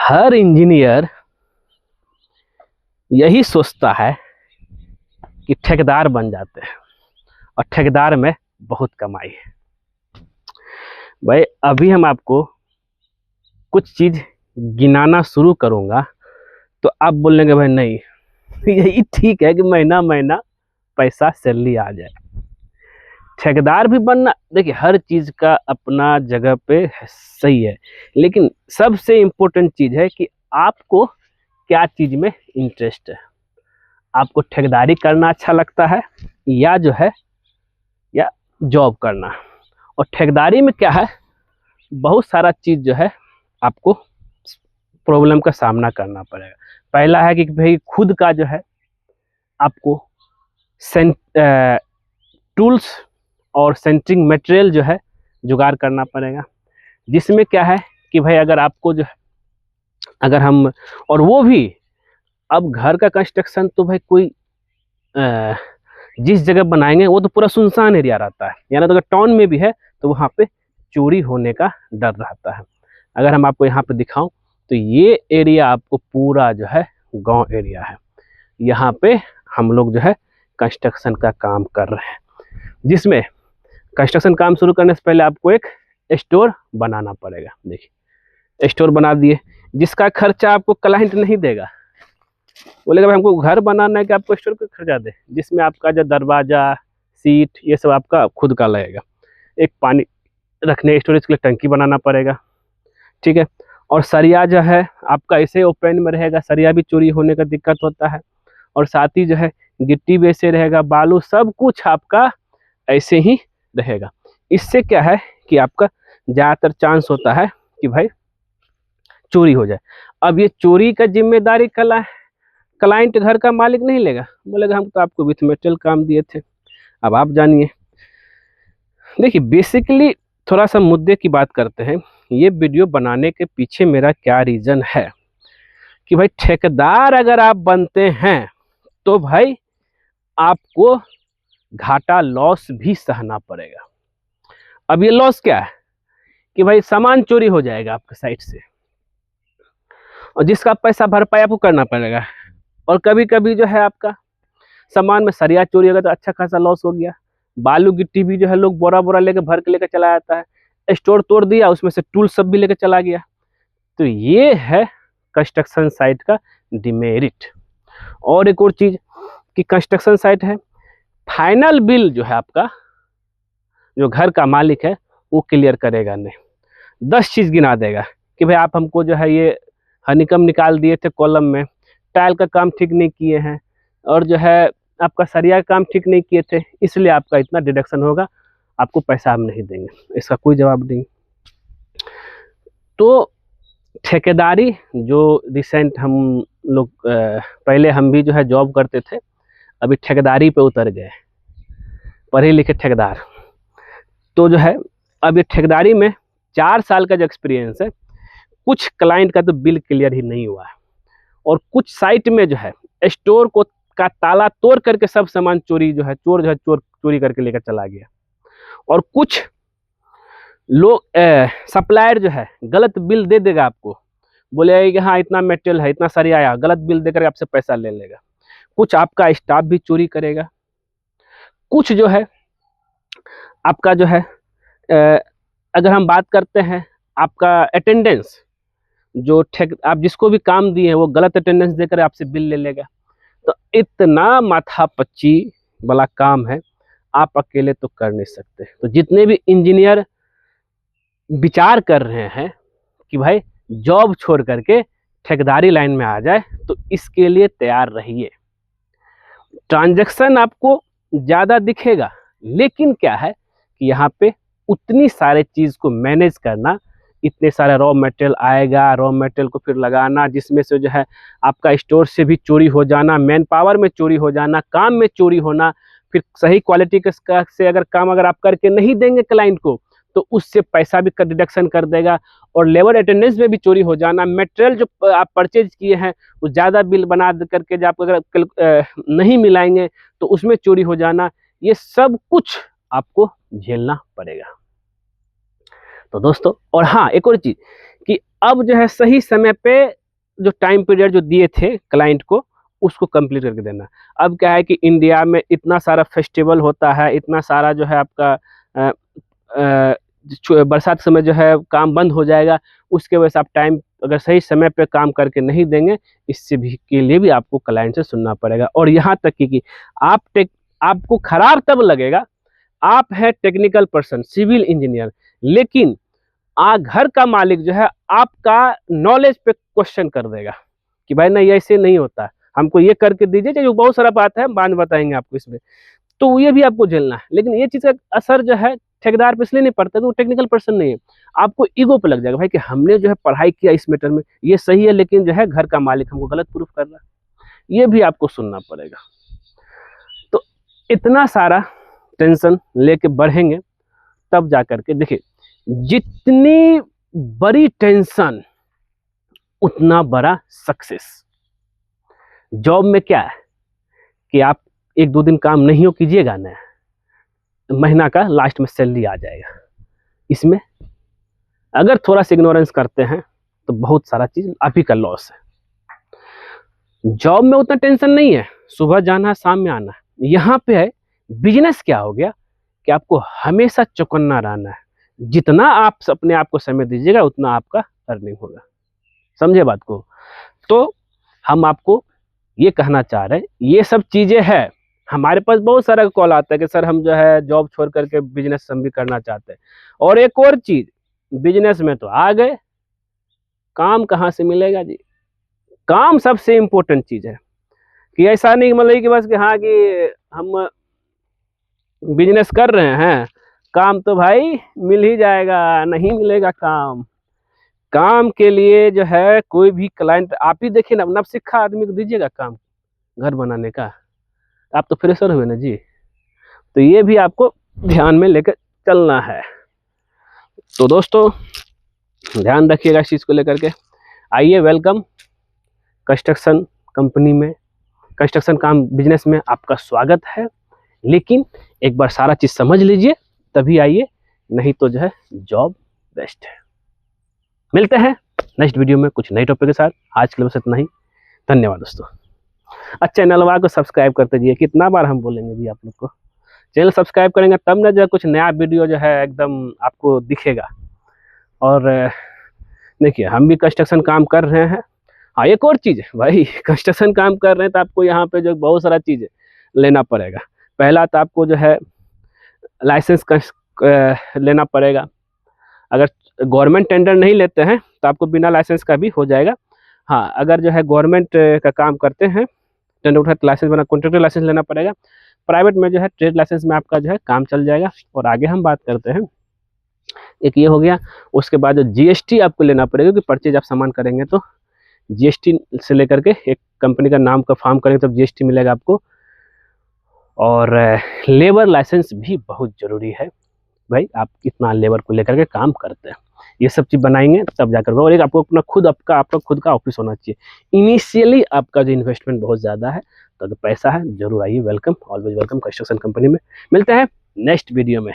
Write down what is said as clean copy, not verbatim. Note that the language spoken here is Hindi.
हर इंजीनियर यही सोचता है कि ठेकेदार बन जाते हैं और ठेकेदार में बहुत कमाई है। भाई अभी हम आपको कुछ चीज गिनाना शुरू करूंगा तो आप बोलेंगे भाई नहीं यही ठीक है कि महीना महीना पैसा सैलरी आ जाए। ठेकेदार भी बनना, देखिए हर चीज का अपना जगह पे सही है, लेकिन सबसे इम्पोर्टेंट चीज है कि आपको क्या चीज में इंटरेस्ट है। आपको ठेकेदारी करना अच्छा लगता है या जो है या जॉब करना। और ठेकेदारी में क्या है, बहुत सारा चीज जो है आपको प्रॉब्लम का सामना करना पड़ेगा। पहला है कि भाई खुद का जो है आपको टूल्स और सेंटरिंग मटेरियल जो है जुगाड़ करना पड़ेगा, जिसमें क्या है कि भाई अगर आपको जो है अगर हम, और वो भी अब घर का कंस्ट्रक्शन तो भाई कोई जिस जगह बनाएंगे वो तो पूरा सुनसान एरिया रहता है, यानी तो अगर टाउन में भी है तो वहाँ पे चोरी होने का डर रहता है। अगर हम आपको यहाँ पे दिखाऊं तो ये एरिया आपको पूरा जो है गांव एरिया है। यहाँ पे हम लोग जो है कंस्ट्रक्शन का काम कर रहे हैं, जिसमें कंस्ट्रक्शन काम शुरू करने से पहले आपको एक स्टोर बनाना पड़ेगा। देखिए स्टोर बना दिए, जिसका खर्चा आपको क्लाइंट नहीं देगा। बोलेगा भाई हमको घर बनाना है कि आपको स्टोर पे खर्चा दे, जिसमें आपका जो दरवाजा सीट ये सब आपका खुद का लगेगा। एक पानी रखने स्टोरेज के लिए टंकी बनाना पड़ेगा, ठीक है। और सरिया जो है आपका ऐसे ओपन में रहेगा, सरिया भी चोरी होने का दिक्कत होता है। और साथ ही जो है गिट्टी भी ऐसे रहेगा, बालू सब कुछ आपका ऐसे ही रहेगा। इससे क्या है कि आपका ज़्यादातर चांस होता है कि भाई चोरी हो जाए। अब ये चोरी का जिम्मेदारी क्लाइंट घर का मालिक नहीं लेगा, बोलेगा हम तो आपको विथ मेटल काम दिए थे, अब आप जानिए। देखिए बेसिकली थोड़ा सा मुद्दे की बात करते हैं। ये वीडियो बनाने के पीछे मेरा क्या रीज़न है कि भाई ठेकेदार अगर आप बनते हैं तो भाई आपको घाटा लॉस भी सहना पड़ेगा। अब ये लॉस क्या है कि भाई सामान चोरी हो जाएगा आपके साइड से, और जिसका पैसा भरपाई आपको करना पड़ेगा। और कभी कभी जो है आपका सामान में सरिया चोरी होगा तो अच्छा खासा लॉस हो गया। बालू गिट्टी भी जो है लोग बोरा बोरा लेकर भर के लेकर चला जाता है, स्टोर तोड़ दिया, उसमें से टूल सब भी लेकर चला गया। तो ये है कंस्ट्रक्शन साइट का डिमेरिट। और एक और चीज कि कंस्ट्रक्शन साइट है, फाइनल बिल जो है आपका जो घर का मालिक है वो क्लियर करेगा नहीं। 10 चीज गिना देगा कि भाई आप हमको जो है ये हनीकम निकाल दिए थे कॉलम में, टाइल का काम ठीक नहीं किए हैं, और जो है आपका सरिया का काम ठीक नहीं किए थे, इसलिए आपका इतना डिडक्शन होगा, आपको पैसा हम नहीं देंगे। इसका कोई जवाब नहीं। तो ठेकेदारी जो रिसेंट हम लोग पहले हम भी जो है जॉब करते थे, अभी ठेकेदारी पे उतर गए, पढ़े लिखे ठेकेदार। तो जो है अब ये ठेकेदारी में 4 साल का जो एक्सपीरियंस है, कुछ क्लाइंट का तो बिल क्लियर ही नहीं हुआ है, और कुछ साइट में जो है स्टोर को का ताला तोड़ करके सब सामान चोरी जो है चोरी करके लेकर चला गया। और कुछ लोग सप्लायर जो है गलत बिल दे देगा आपको, बोलेगा कि हाँ इतना मेटेरियल है, इतना सारी आया, गलत बिल देकर आपसे पैसा ले लेगा। कुछ आपका स्टाफ भी चोरी करेगा। कुछ जो है आपका जो है अगर हम बात करते हैं आपका अटेंडेंस, जो आप जिसको भी काम दिए हैं वो गलत अटेंडेंस देकर आपसे बिल ले लेगा। तो इतना माथापच्ची वाला काम है, आप अकेले तो कर नहीं सकते। तो जितने भी इंजीनियर विचार कर रहे हैं कि भाई जॉब छोड़ करके ठेकेदारी लाइन में आ जाए, तो इसके लिए तैयार रहिए। ट्रांजैक्शन आपको ज़्यादा दिखेगा, लेकिन क्या है कि यहाँ पे उतनी सारे चीज़ को मैनेज करना, इतने सारे रॉ मटेरियल आएगा, रॉ मटेरियल को फिर लगाना, जिसमें से जो है आपका स्टोर से भी चोरी हो जाना, मैन पावर में चोरी हो जाना, काम में चोरी होना, फिर सही क्वालिटी से अगर काम अगर आप करके नहीं देंगे क्लाइंट को तो उससे पैसा भी डिडक्शन कर देगा, और लेबर अटेंडेंस में भी चोरी हो जाना, मटेरियल जो आप परचेज किए हैं वो ज़्यादा बिल बना करके जब आप अगर नहीं मिलाएंगे तो उसमें चोरी हो जाना, ये सब कुछ आपको झेलना पड़ेगा। तो दोस्तों, और हाँ एक और चीज़ कि अब जो है सही समय पे जो टाइम पीरियड जो दिए थे क्लाइंट को उसको कंप्लीट करके देना। अब क्या है कि इंडिया में इतना सारा फेस्टिवल होता है, इतना सारा जो है आपका बरसात समय जो है काम बंद हो जाएगा, उसके वजह से आप टाइम अगर सही समय पे काम करके नहीं देंगे, इससे भी के लिए भी आपको क्लाइंट से सुनना पड़ेगा। और यहाँ तक कि आपको खराब तब लगेगा, आप है टेक्निकल पर्सन, सिविल इंजीनियर, लेकिन घर का मालिक जो है आपका नॉलेज पे क्वेश्चन कर देगा कि भाई नहीं ऐसे नहीं होता, हमको ये करके दीजिए, जो बहुत सारा बात है हम बाद में बताएंगे आपको इसमें, तो ये भी आपको झेलना है। लेकिन ये चीज़ का असर जो है ठेकेदार पे इसलिए नहीं पड़ता कि वो टेक्निकल पर्सन नहीं है, आपको ईगो पे लग जाएगा भाई कि हमने जो है पढ़ाई किया इस मैटर में, ये सही है, लेकिन जो है घर का मालिक हमको गलत प्रूफ कर रहा है, ये भी आपको सुनना पड़ेगा। तो इतना सारा टेंशन लेके बढ़ेंगे तब जा करके, देखिए जितनी बड़ी टेंशन उतना बड़ा सक्सेस। जॉब में क्या है कि आप 1-2 दिन काम नहीं हो कीजिएगा ना, महीना का लास्ट में सैलरी आ जाएगा। इसमें अगर थोड़ा सा इग्नोरेंस करते हैं तो बहुत सारा चीज आप ही का लॉस है। जॉब में उतना टेंशन नहीं है, सुबह जाना शाम में आना। यहाँ पे है बिजनेस, क्या हो गया कि आपको हमेशा चौकन्ना रहना है, जितना आप अपने आप को समय दीजिएगा उतना आपका अर्निंग होगा। समझे बात को? तो हम आपको ये कहना चाह रहे हैं, ये सब चीजें हैं। हमारे पास बहुत सारा कॉल आता है कि सर हम जो है जॉब छोड़ करके बिजनेस हम भी करना चाहते हैं। और एक और चीज, बिजनेस में तो आ गए, काम कहाँ से मिलेगा जी? काम सबसे इम्पोर्टेंट चीज है कि ऐसा नहीं मतलब कि बस कि हाँ कि हम बिजनेस कर रहे हैं, काम तो भाई मिल ही जाएगा, नहीं मिलेगा काम। काम के लिए जो है कोई भी क्लाइंट, आप ही देखिए ना, नवसिखा आदमी को दीजिएगा काम घर बनाने का, आप तो फ्रेशर हुए ना जी। तो ये भी आपको ध्यान में लेकर चलना है। तो दोस्तों ध्यान रखिएगा इस चीज़ को लेकर के। आइए, वेलकम कंस्ट्रक्शन कंपनी में, कंस्ट्रक्शन काम बिजनेस में आपका स्वागत है। लेकिन एक बार सारा चीज़ समझ लीजिए तभी आइए, नहीं तो जो है जॉब बेस्ट है। मिलते हैं नेक्स्ट वीडियो में कुछ नए टॉपिक के साथ। आज के लिए बस इतना ही। धन्यवाद दोस्तों। अच्छा, चैनल को सब्सक्राइब करते जाइए। कितना बार हम बोलेंगे जी आप लोग को? चैनल सब्सक्राइब करेंगे तब ना जो है कुछ नया वीडियो जो है एकदम आपको दिखेगा। और देखिए हम भी कंस्ट्रक्शन काम कर रहे हैं। हाँ, एक और चीज़ है भाई, कंस्ट्रक्शन काम कर रहे हैं तो आपको यहाँ पे जो बहुत सारा चीज़ लेना पड़ेगा। पहला तो आपको जो है लाइसेंस लेना पड़ेगा। अगर गवर्नमेंट टेंडर नहीं लेते हैं तो आपको बिना लाइसेंस का भी हो जाएगा। हाँ, अगर जो है गवर्नमेंट का काम करते हैं, टेंडर उठा तो लाइसेंस बना, कॉन्ट्रैक्टर लाइसेंस लेना पड़ेगा। प्राइवेट में जो है ट्रेड लाइसेंस में आपका जो है काम चल जाएगा। और आगे हम बात करते हैं, एक ये हो गया। उसके बाद जो जीएसटी आपको लेना पड़ेगा, क्योंकि परचेज आप सामान करेंगे तो जीएसटी से लेकर के एक कंपनी का नाम का फॉर्म करेंगे तब जीएसटी मिलेगा आपको। और लेबर लाइसेंस भी बहुत ज़रूरी है भाई, आप कितना लेबर को लेकर के काम करते हैं, ये सब चीज़ बनाएंगे तब जाकर। और एक आपको अपना आपका खुद का ऑफिस होना चाहिए। इनिशियली आपका जो इन्वेस्टमेंट बहुत ज़्यादा है, तो अगर पैसा है जरूर आइए। Welcome, always welcome construction company में। मिलते हैं नेक्स्ट वीडियो में।